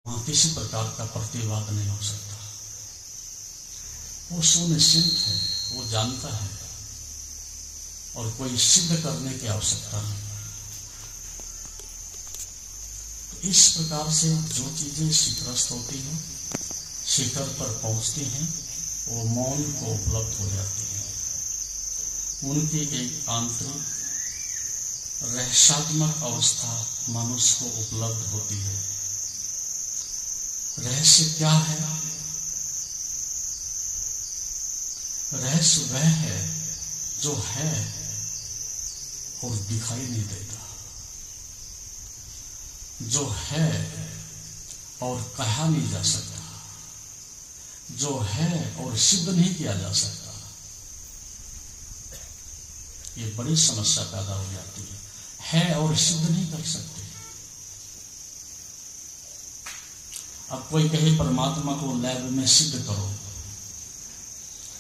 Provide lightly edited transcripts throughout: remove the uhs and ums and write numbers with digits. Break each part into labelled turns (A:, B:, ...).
A: वहां किसी प्रकार का प्रतिवाद नहीं हो सकता। वो सुनिश्चित है, वो जानता है और कोई सिद्ध करने की आवश्यकता नहीं। तो इस प्रकार से जो चीजें शिखरस्थ होती हैं, शिखर पर पहुंचती हैं, वो मौन को उपलब्ध हो जाती है। उनकी एक आंतरिक रहस्यात्मक अवस्था मनुष्य को उपलब्ध होती है। रहस्य क्या है? रहस्य वह है जो है और दिखाई नहीं देता, जो है और कहा नहीं जा सकता, जो है और सिद्ध नहीं किया जा सकता। ये बड़ी समस्या पैदा हो जाती है और सिद्ध नहीं कर सकते। अब कोई कहे परमात्मा को लैब में सिद्ध करो,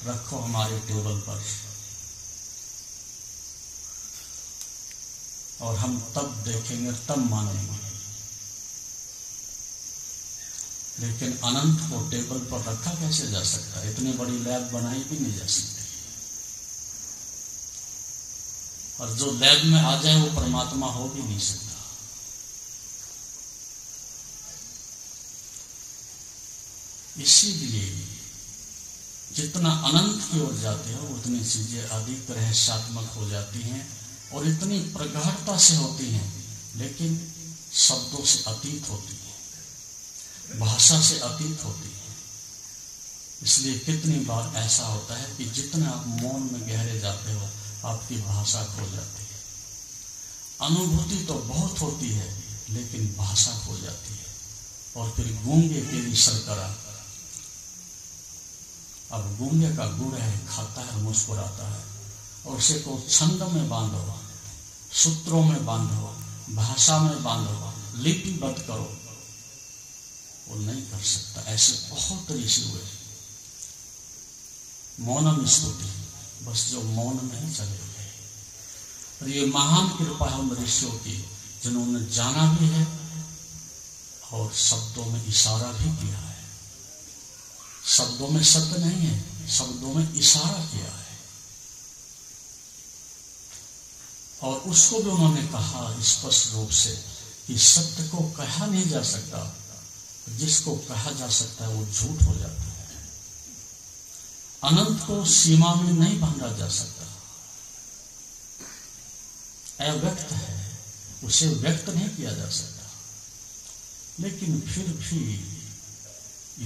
A: रखो हमारे टेबल पर, और हम तब देखेंगे, तब मानेंगे। लेकिन अनंत को टेबल पर रखा कैसे जा सकता है? इतनी बड़ी लैब बनाई भी नहीं जा सकती। और जो लैब में आ जाए वो परमात्मा हो भी नहीं सकता। इसीलिए जितना अनंत की ओर जाते हो उतनी चीजें अधिक रहस्यात्मक हो जाती हैं और इतनी प्रगाढ़ता से होती हैं, लेकिन शब्दों से अतीत होती है, भाषा से अतीत होती है। इसलिए कितनी बार ऐसा होता है कि जितना आप मौन में गहरे जाते हो आपकी भाषा खो जाती है। अनुभूति तो बहुत होती है लेकिन भाषा खो जाती है। और फिर गूंगे तेरी सरकरा, अब गूंगे का गुड़ है, खाता है, मुस्कुराता है, और उसे को छंद में बांधो, सूत्रों में बांधो, भाषा में बांधो, लिपिबद्ध करो, वो नहीं कर सकता। ऐसे बहुत ऋषि हुए, मौनम स्तुति, बस जो मौन में ही चले गए। और ये महान कृपा है उन ऋषियों की जिन्होंने जाना भी है और शब्दों में इशारा भी किया है। शब्दों में शब्द नहीं है, शब्दों में इशारा किया है, और उसको भी उन्होंने कहा स्पष्ट रूप से कि सत्य को कहा नहीं जा सकता, जिसको कहा जा सकता है वो झूठ हो जाता है। अनंत को सीमा में नहीं बांधा जा सकता, अव्यक्त है, उसे व्यक्त नहीं किया जा सकता, लेकिन फिर भी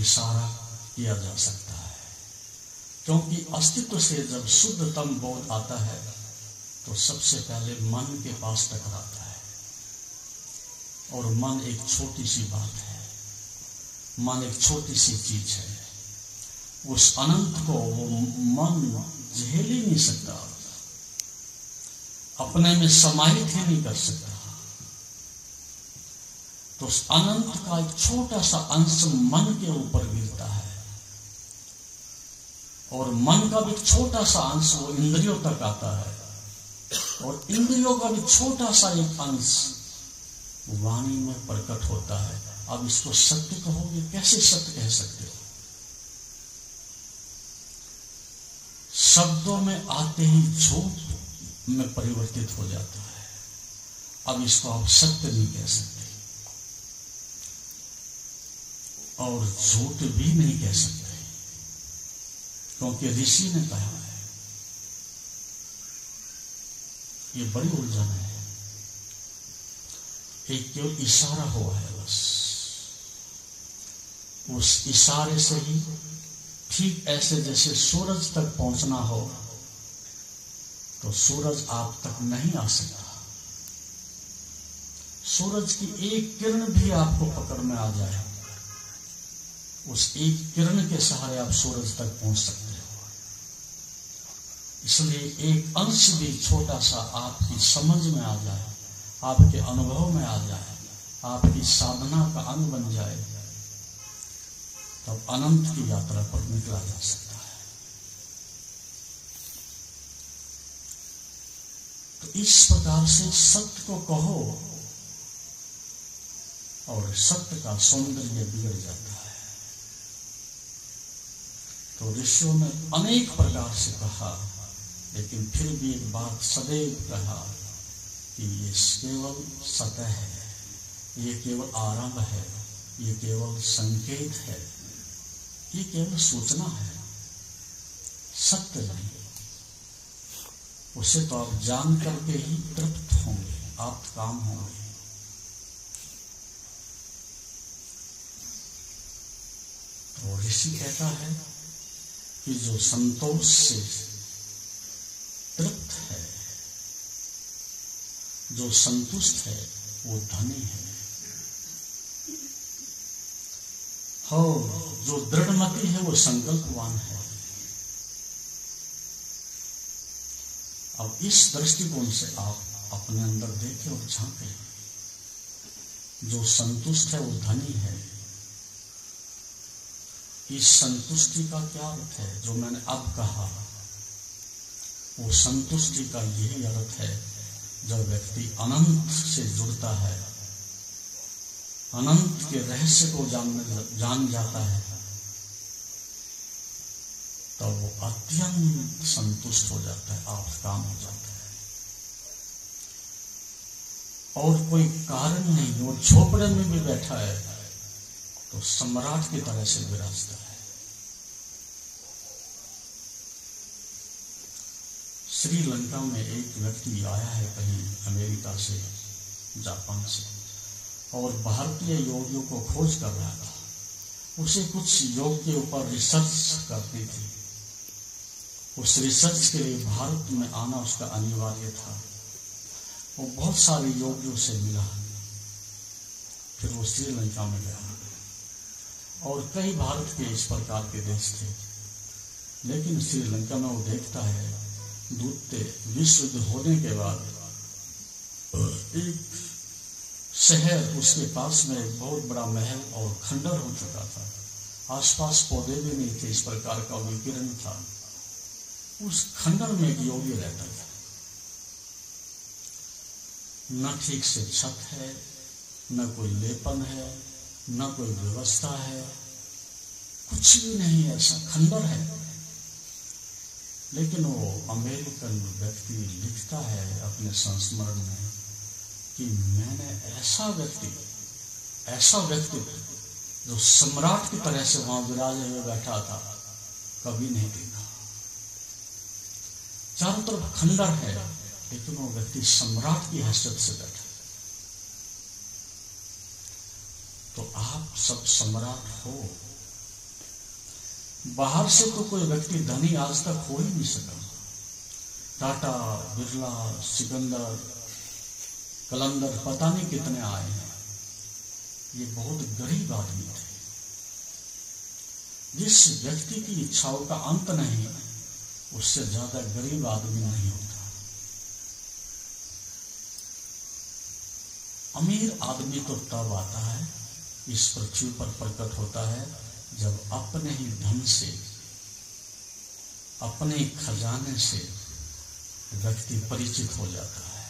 A: इशारा किया जा सकता है। क्योंकि अस्तित्व से जब शुद्धतम बोध आता है तो सबसे पहले मन के पास टकराता है, और मन एक छोटी सी बात है, मन एक छोटी सी चीज है। उस अनंत को वो मन झेल ही नहीं सकता, अपने में समाहित ही नहीं कर सकता। तो उस अनंत का एक छोटा सा अंश मन के ऊपर गिरता है, और मन का भी छोटा सा अंश वो इंद्रियों तक आता है, और इंद्रियों का भी छोटा सा एक अंश वाणी में प्रकट होता है। अब इसको सत्य कहोगे? कैसे सत्य कह सकते हो? शब्दों में आते ही झूठ में परिवर्तित हो जाता है। अब इसको आप सत्य नहीं कह सकते और झूठ भी नहीं कह सकते, क्योंकि ऋषि ने कहा है। ये बड़ी उलझन है। एक केवल इशारा हुआ है, बस उस इशारे से ही, ठीक ऐसे जैसे सूरज तक पहुंचना हो तो सूरज आप तक नहीं आ सकता। सूरज की एक किरण भी आपको पकड़ में आ जाए, उस एक किरण के सहारे आप सूरज तक पहुंच सकते हो। इसलिए एक अंश भी छोटा सा आपकी समझ में आ जाए, आपके अनुभव में आ जाए, आपकी साधना का अंग बन जाए, तब अनंत की यात्रा पर निकला जा सकता है। तो इस प्रकार से सत्य को कहो और सत्य का सौंदर्य बिगड़ जाता है। तो ऋषियों ने अनेक प्रकार से कहा, लेकिन फिर भी एक बात सदैव कहा कि ये केवल सतह है, ये केवल आरंभ है, ये केवल संकेत है, ये केवल सूचना है, सत्य नहीं। उसे तो आप जान करके ही तृप्त होंगे, आप काम होंगे। तो ऋषि कहता है कि जो संतोष से तृप्त है, जो संतुष्ट है, वो धनी है। हो जो दृढ़मति है, वो संकल्पवान है। अब इस दृष्टिकोण से आप अपने अंदर देखें और झांकें। जो संतुष्ट है वो धनी है। इस संतुष्टि का क्या अर्थ है? जो मैंने अब कहा, वो संतुष्टि का यही अर्थ है, जब व्यक्ति अनंत से जुड़ता है, अनंत के रहस्य को जान जाता है, तब वो अत्यंत संतुष्ट हो जाता है, आप काम हो जाता है। और कोई कारण नहीं, वो झोपड़े में भी बैठा है तो सम्राट की तरह से विराजता है। श्रीलंका में एक व्यक्ति आया है कहीं अमेरिका से, जापान से, और भारतीय योगियों को खोज कर रहा था। उसे कुछ योग के ऊपर रिसर्च करनी थी। उस रिसर्च के लिए भारत में आना उसका अनिवार्य था। वो बहुत सारे योगियों से मिला, फिर वो श्रीलंका में गया, और कई भारत के इस प्रकार के देश थे। लेकिन श्रीलंका में वो देखता है, दूसरे विश्व युद्ध होने के बाद एक शहर, उसके पास में एक बहुत बड़ा महल और खंडर हो चुका था। आसपास पौधे भी नहीं थे, इस प्रकार का विकिरण था। उस खंडर में एक योगी रहता था। न ठीक से छत है, न कोई लेपन है, न कोई व्यवस्था है, कुछ भी नहीं, ऐसा खंडर है। लेकिन वो अमेरिकन व्यक्ति लिखता है अपने संस्मरण में कि मैंने ऐसा व्यक्ति जो सम्राट की तरह से वहां विराजे हुए बैठा था, कभी नहीं देखा। चारों तरफ खंडर है, लेकिन वो व्यक्ति सम्राट की हैसियत से बैठा। तो आप सब सम्राट हो। बाहर से तो कोई व्यक्ति धनी आज तक हो ही नहीं सका। टाटा, बिरला, सिकंदर, कलंदर, पता नहीं कितने आए हैं। ये बहुत गरीब आदमी थे। जिस व्यक्ति की इच्छाओं का अंत नहीं, उससे ज्यादा गरीब आदमी नहीं होता। अमीर आदमी तो तब आता है, इस पृथ्वी पर प्रकट होता है, जब अपने ही धन से, अपने खजाने से व्यक्ति परिचित हो जाता है।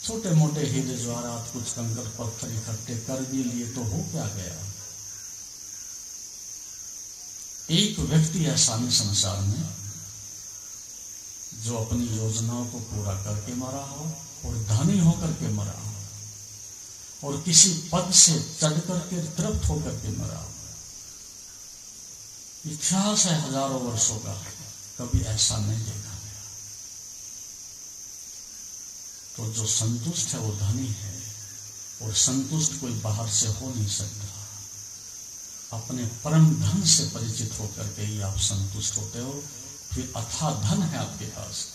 A: छोटे मोटे हीरे जवाहरात, कुछ कंकड़ पत्थर इकट्ठे कर भी लिए तो हो क्या गया। एक व्यक्ति ऐसा नहीं संसार में जो अपनी योजनाओं को पूरा करके मरा हो और धनी होकर के मरा हो, और किसी पद से चढ़ करके तृप्त होकर के मरा हो। इतिहास है हजारों वर्षों का, कभी ऐसा नहीं देखा गया। तो जो संतुष्ट है वो धनी है, और संतुष्ट कोई बाहर से हो नहीं सकता। अपने परम धन से परिचित होकर के ही आप संतुष्ट होते हो। फिर अथाह धन है आपके पास।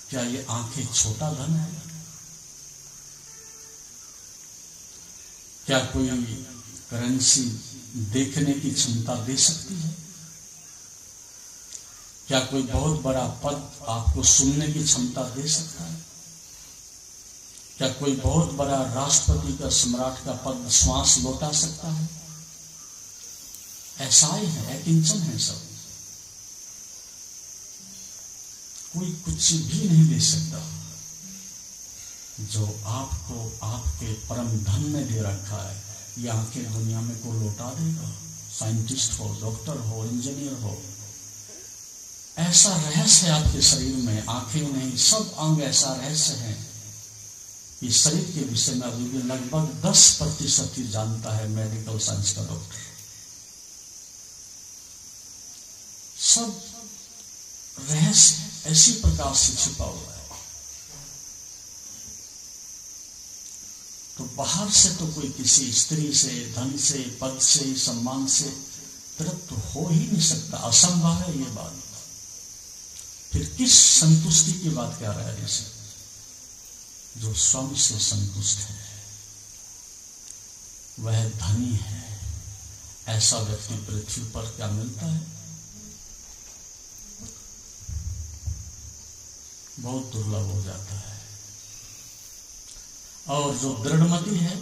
A: क्या ये आंखें छोटा धन है? क्या कोई करेंसी देखने की क्षमता दे सकती है? क्या कोई बहुत बड़ा पद आपको सुनने की क्षमता दे सकता है? क्या कोई बहुत बड़ा राष्ट्रपति का, सम्राट का पद श्वास लौटा सकता है? ऐसा ही है, अकिंचन है सब। कोई कुछ भी नहीं दे सकता। जो आपको आपके परम धन में दे रखा है, ये आंखें दुनिया में को लौटा देगा। साइंटिस्ट हो, डॉक्टर हो, इंजीनियर हो, ऐसा रहस्य है आपके शरीर में, आंखें नहीं सब अंग ऐसा रहस्य है कि शरीर के विषय में अभी भी लगभग 10% ही जानता है मेडिकल साइंस का डॉक्टर। सब रहस्य ऐसी प्रकार से छिपा हुआ है। तो बाहर से तो कोई किसी स्त्री से, धन से, पद से, सम्मान से तृप्त हो ही नहीं सकता, असंभव है ये बात। फिर किस संतुष्टि की बात कर रहा है इसे? जो स्वयं से संतुष्ट है वह धनी है। ऐसा व्यक्ति पृथ्वी पर क्या मिलता है? बहुत दुर्लभ हो जाता है। और जो दृढ़मति है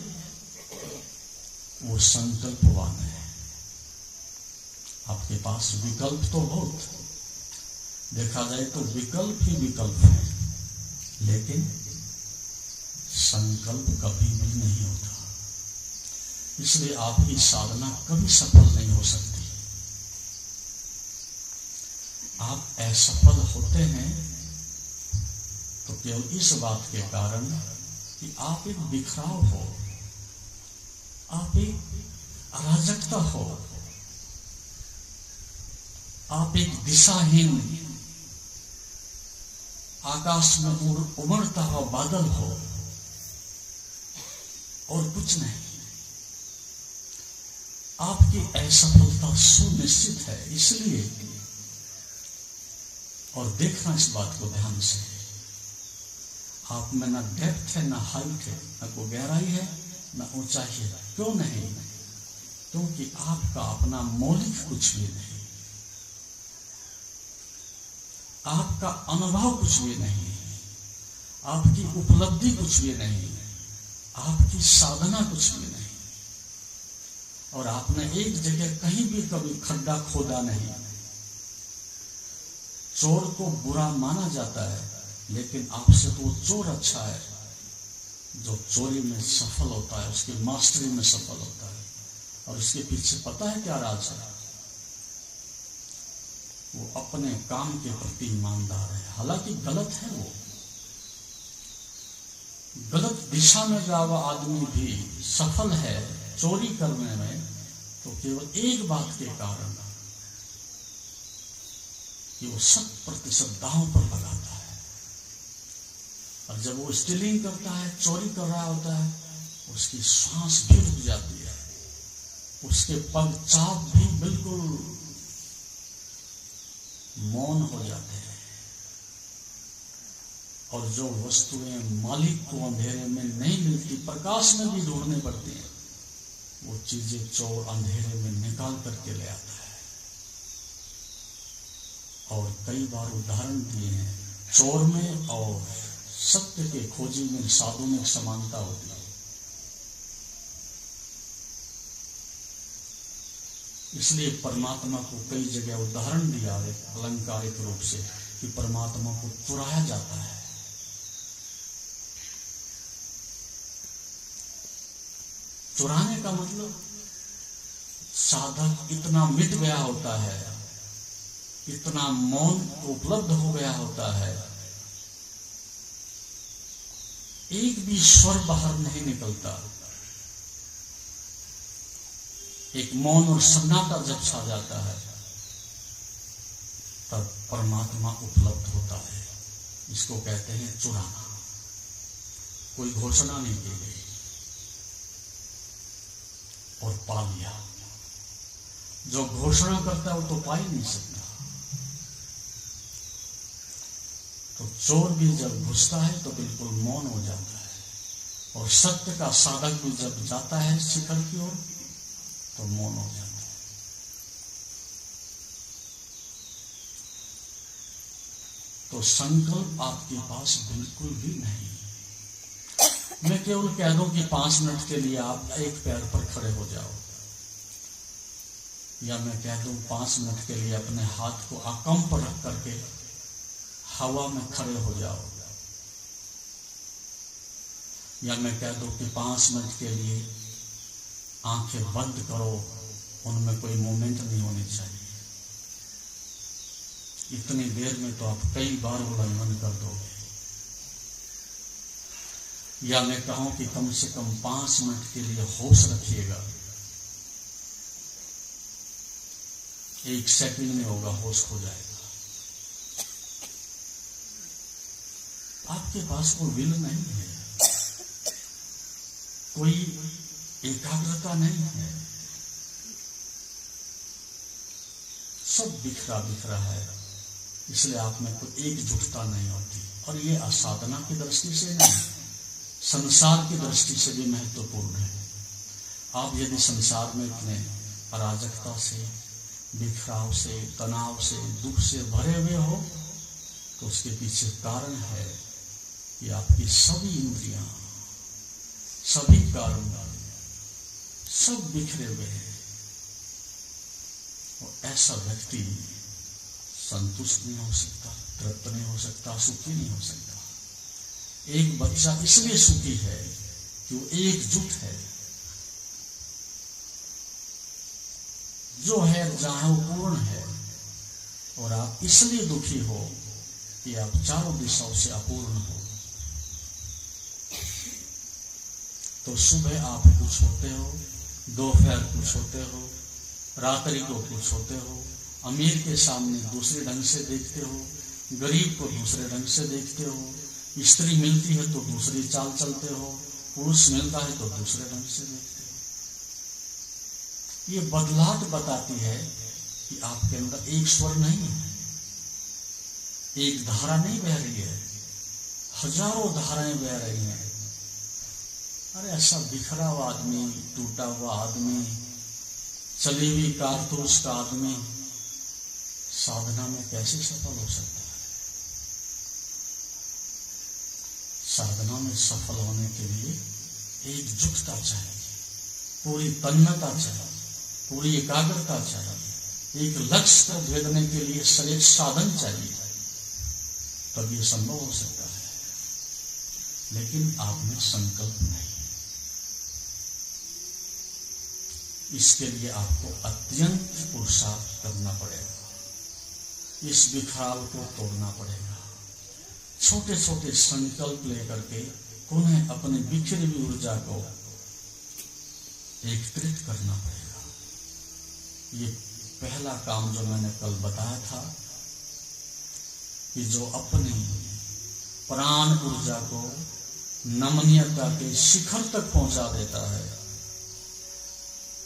A: वो संकल्पवान है। आपके पास विकल्प तो बहुत, देखा जाए तो विकल्प ही विकल्प है, लेकिन संकल्प कभी भी नहीं होता। इसलिए आपकी साधना कभी सफल नहीं हो सकती। आप असफल होते हैं तो केवल इस बात के कारण कि आप एक बिखराव हो, आप एक अराजकता हो, आप एक दिशाहीन आकाश में उमड़ता हुआ बादल हो और कुछ नहीं। आपकी असफलता सुनिश्चित है। इसलिए, और देखना इस बात को ध्यान से, आप में ना डेप्थ है, ना हाइट है, ना कोई गहराई है, ना ऊंचाई है। क्यों नहीं? क्योंकि आपका अपना मौलिक कुछ भी नहीं, आपका अनुभव कुछ भी नहीं, आपकी उपलब्धि कुछ भी नहीं, आपकी साधना कुछ भी नहीं, और आपने एक जगह कहीं भी कभी खड्डा खोदा नहीं। चोर को बुरा माना जाता है, लेकिन आपसे तो वो चोर अच्छा है जो चोरी में सफल होता है, उसकी मास्टरी में सफल होता है। और उसके पीछे पता है क्या राज है? वो अपने काम के प्रति ईमानदार है। हालांकि गलत है, वो गलत दिशा में जा हुआ आदमी भी सफल है चोरी करने में, तो केवल एक बात के कारण कि वो 100% दांव पर लगाता है। और जब वो स्टीलिंग करता है, चोरी कर रहा होता है, उसकी सांस भी रुक जाती है, उसके पग चाप भी बिल्कुल मौन हो जाते हैं। और जो वस्तुएं मालिक को अंधेरे में नहीं मिलती, प्रकाश में भी ढूंढनी पड़ती हैं, वो चीजें चोर अंधेरे में निकाल करके ले आता है। और कई बार उदाहरण दिए हैं, चोर में और सत्य के खोजी में, साधु में समानता होती है। इसलिए परमात्मा को कई जगह उदाहरण दिया है अलंकारिक रूप से कि परमात्मा को चुराया जाता है। चुराने का मतलब साधक इतना मिट गया होता है, इतना मौन उपलब्ध हो गया होता है, एक भी स्वर बाहर नहीं निकलता। एक मौन और सन्नाटा जब छा जाता है, तब परमात्मा उपलब्ध होता है। इसको कहते हैं चुराना। कोई घोषणा नहीं की गई और पा लिया। जो घोषणा करता है वो तो पा ही नहीं सकता। तो चोर भी जब घुसता है तो बिल्कुल मौन हो जाता है, और सत्य का साधक भी जब जाता है शिखर की ओर तो मौन हो जाता है। तो संकल्प आपके पास बिल्कुल भी नहीं। मैं केवल कह दूं कि 5 मिनट के लिए आप एक पैर पर खड़े हो जाओ, या मैं कह दूं 5 मिनट के लिए अपने हाथ को अकम पर रख करके हवा में खड़े हो जाओ, या मैं कह दूं कि 5 मिनट के लिए आंखें बंद करो, उनमें कोई मूवमेंट नहीं होनी चाहिए। इतनी देर में तो आप कई बार उल्लंघन कर दोगे। या मैं कहूं कि कम से कम 5 मिनट के लिए होश रखिएगा। 1 सेकंड में होगा, होश खो जाएगा। आपके पास कोई विल नहीं है, कोई एकाग्रता नहीं है, सब बिखरा बिखरा है। इसलिए आप में कोई एकजुटता नहीं होती। और ये असाधना की दृष्टि से नहीं, संसार की दृष्टि से भी महत्वपूर्ण है। आप यदि संसार में इतने अराजकता से, बिखराव से, तनाव से, दुख से भरे हुए हो, तो उसके पीछे कारण है कि आपकी सभी इंद्रियां, सभी कारण सब बिखरे हुए हैं। और ऐसा व्यक्ति संतुष्ट नहीं हो सकता, तृप्त नहीं हो सकता, सुखी नहीं हो सकता। एक बच्चा इसलिए सुखी है कि वो एकजुट है, जो है जहां वो पूर्ण है। और आप इसलिए दुखी हो कि आप चारों दिशाओं से अपूर्ण हो। तो सुबह आप कुछ होते हो, दोपहर कुछ होते हो, रात्रि को कुछ होते हो, अमीर के सामने दूसरे ढंग से देखते हो, गरीब को दूसरे ढंग से देखते हो, स्त्री मिलती है तो दूसरी चाल चलते हो, पुरुष मिलता है तो दूसरे ढंग से देखते हो। ये बदलाव बताती है कि आपके अंदर एक स्वर नहीं है, एक धारा नहीं बह रही है, हजारों धाराएं बह रही हैं। अरे ऐसा बिखरा हुआ आदमी, टूटा हुआ आदमी, चली हुई कारतूस का आदमी साधना में कैसे सफल हो सकता है? साधना में सफल होने के लिए एकजुटता चाहिए, पूरी तन्मयता चाहिए, पूरी एकाग्रता चाहिए, एक लक्ष्य को भेदने के लिए एक साधन चाहिए, तब ये संभव हो सकता है। लेकिन आप में संकल्प नहीं, इसके लिए आपको अत्यंत पुरुषार्थ करना पड़ेगा, इस बिखराव को तोड़ना पड़ेगा। छोटे छोटे संकल्प लेकर के उन्हें अपनी बिखरी हुई ऊर्जा को एकत्रित करना पड़ेगा। ये पहला काम जो मैंने कल बताया था कि जो अपनी प्राण ऊर्जा को नमनीयता के शिखर तक पहुंचा देता है,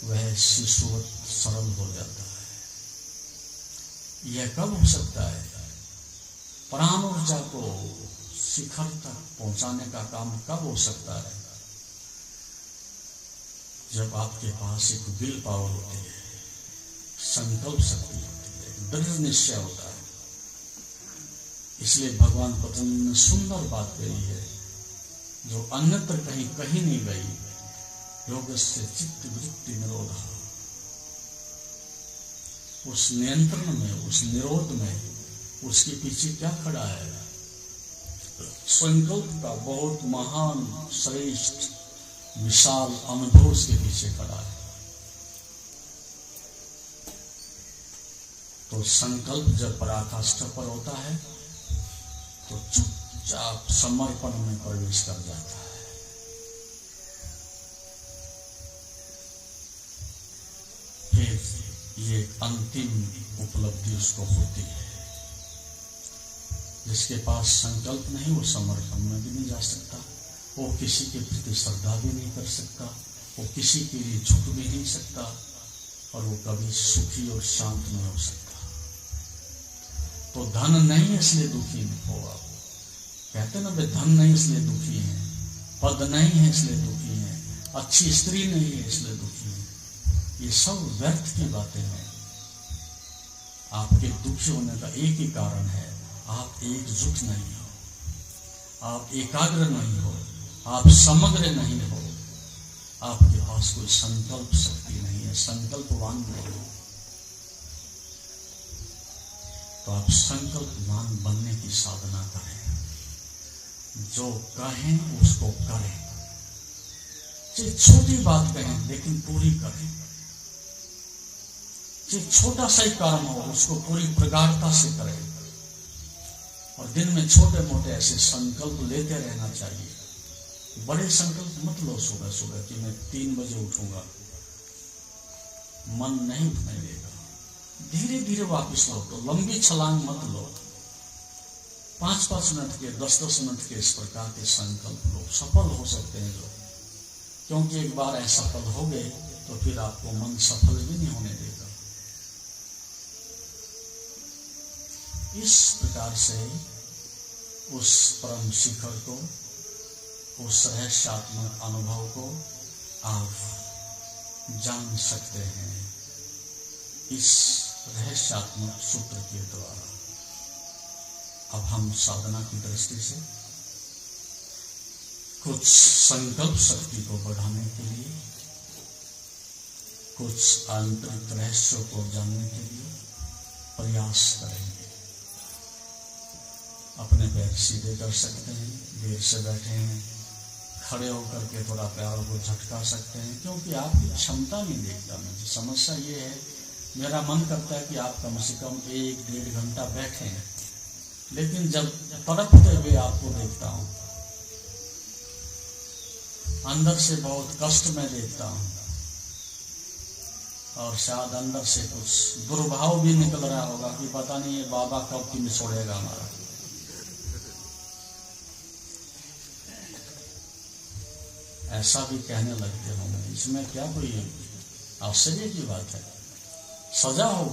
A: वह शिशुवत सरल हो जाता है। यह कब हो सकता है? प्राण ऊर्जा को शिखर तक पहुंचाने का काम कब हो सकता है? जब आपके पास एक विल पावर होती है, संकल्प शक्ति होती है, दृढ़ निश्चय होता है। इसलिए भगवान पतंजलि ने सुंदर बात कही है, जो अन्यत्र कहीं कहीं नहीं गई। योग से चित्त वृत्ति निरोध। उस नियंत्रण में, उस निरोध में, उसके पीछे क्या खड़ा है? संकल्प का बहुत महान, श्रेष्ठ, विशाल अनुभव उसके पीछे खड़ा है। तो संकल्प जब पराकाष्ठा पर होता है तो चुपचाप समर्पण में प्रवेश कर जाता है। फिर ये अंतिम उपलब्धि उसको होती है। जिसके पास संकल्प नहीं, वो समर्पण में भी नहीं जा सकता, वो किसी के प्रति श्रद्धा भी नहीं कर सकता, वो किसी के लिए झुक भी नहीं सकता, और वो कभी सुखी और शांत नहीं हो सकता। तो धन नहीं है इसलिए दुखी हो आप। कहते ना, वे धन नहीं इसलिए दुखी हैं, पद नहीं है इसलिए दुखी हैं, अच्छी स्त्री नहीं है इसलिए दुखी हैं। ये सब व्यर्थ की बातें हैं। आपके दुखी होने का एक ही कारण है, आप एकजुट नहीं हो, आप एकाग्र नहीं हो, आप समग्र नहीं हो, आपके पास कोई संकल्प शक्ति नहीं है, संकल्पवान नहीं हो। तो आप संकल्पवान बनने की साधना करें, जो कहें उसको करें, चाहे छोटी बात कहें लेकिन पूरी करें, चाहे छोटा सा ही काम हो उसको पूरी प्रगाढ़ता से करें। और दिन में छोटे मोटे ऐसे संकल्प लेते रहना चाहिए। बड़े संकल्प मत लो सुबह सुबह कि मैं 3 बजे उठूंगा, मन नहीं उठने देगा। धीरे धीरे वापस लौटो, लंबी छलांग मत लो। 5-5 मिनट के 10-10 मिनट के इस प्रकार के संकल्प लो, सफल हो सकते हैं लोग। क्योंकि एक बार असफल हो गए तो फिर आपको मन सफल भी नहीं होने देगा। इस प्रकार से उस परम शिखर को, उस रहस्यात्मक अनुभव को आप जान सकते हैं इस रहस्यात्मक सूत्र के द्वारा। अब हम साधना की दृष्टि से कुछ संकल्प शक्ति को बढ़ाने के लिए, कुछ आंतरिक रहस्यों को जानने के लिए प्रयास करेंगे। अपने पैर सीधे कर सकते हैं, देर से बैठे हैं, खड़े होकर के थोड़ा पैरों को झटका सकते हैं, क्योंकि आपकी क्षमता नहीं देखता मुझे। समस्या ये है, मेरा मन करता है कि आप कम से कम 1-1.5 घंटा बैठें, लेकिन जब तड़पते हुए आपको देखता हूं, अंदर से बहुत कष्ट में देखता हूं, और शायद अंदर से कुछ दुर्भाव भी निकल रहा होगा कि पता नहीं ये बाबा कब की छोड़ेगा हमारा। ऐसा भी कहने लगते होंगे, इसमें क्या कोई आश्चर्य की बात है? सजा हो